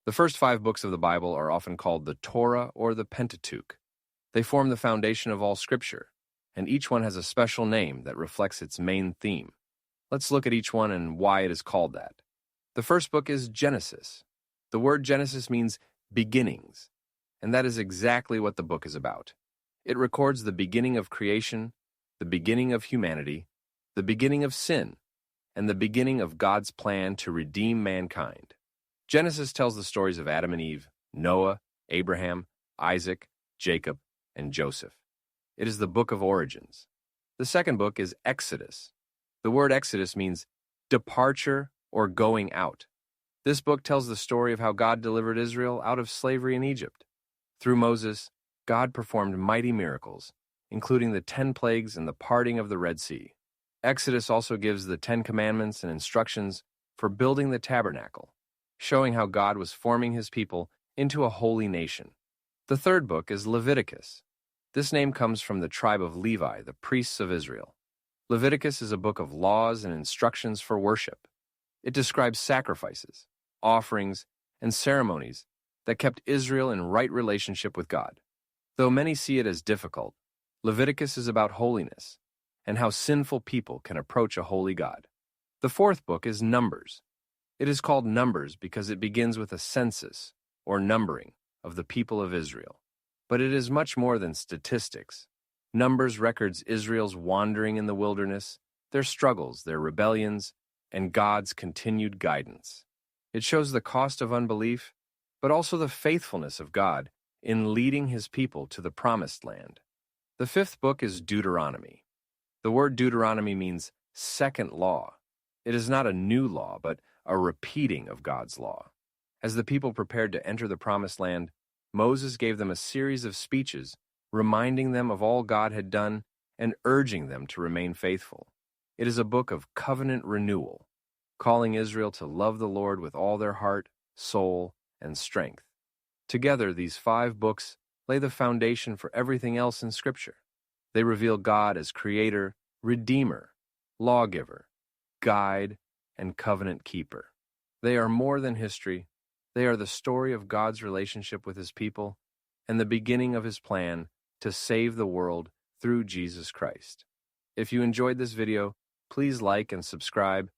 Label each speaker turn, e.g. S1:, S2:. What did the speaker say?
S1: The first 5 books of the Bible are often called the Torah or the Pentateuch. They form the foundation of all Scripture, and each one has a special name that reflects its main theme. Let's look at each one and why it is called that. The first book is Genesis. The word Genesis means beginnings, and that is exactly what the book is about. It records the beginning of creation, the beginning of humanity, the beginning of sin, and the beginning of God's plan to redeem mankind. Genesis tells the stories of Adam and Eve, Noah, Abraham, Isaac, Jacob, and Joseph. It is the book of origins. The second book is Exodus. The word Exodus means departure or going out. This book tells the story of how God delivered Israel out of slavery in Egypt. Through Moses, God performed mighty miracles, including the 10 plagues and the parting of the Red Sea. Exodus also gives the 10 commandments and instructions for building the tabernacle, showing how God was forming his people into a holy nation. The third book is Leviticus. This name comes from the tribe of Levi, the priests of Israel. Leviticus is a book of laws and instructions for worship. It describes sacrifices, offerings, and ceremonies that kept Israel in right relationship with God. Though many see it as difficult, Leviticus is about holiness and how sinful people can approach a holy God. The fourth book is Numbers. It is called Numbers because it begins with a census, or numbering, of the people of Israel. But it is much more than statistics. Numbers records Israel's wandering in the wilderness, their struggles, their rebellions, and God's continued guidance. It shows the cost of unbelief, but also the faithfulness of God in leading his people to the promised land. The fifth book is Deuteronomy. The word Deuteronomy means second law. It is not a new law, but a repeating of God's law. As the people prepared to enter the promised land, Moses gave them a series of speeches reminding them of all God had done and urging them to remain faithful. It is a book of covenant renewal, calling Israel to love the Lord with all their heart, soul, and strength. Together, these 5 books lay the foundation for everything else in Scripture. They reveal God as Creator, Redeemer, Lawgiver, Guide, and Covenant Keeper. They are more than history. They are the story of God's relationship with his people and the beginning of his plan to save the world through Jesus Christ. If you enjoyed this video, please like and subscribe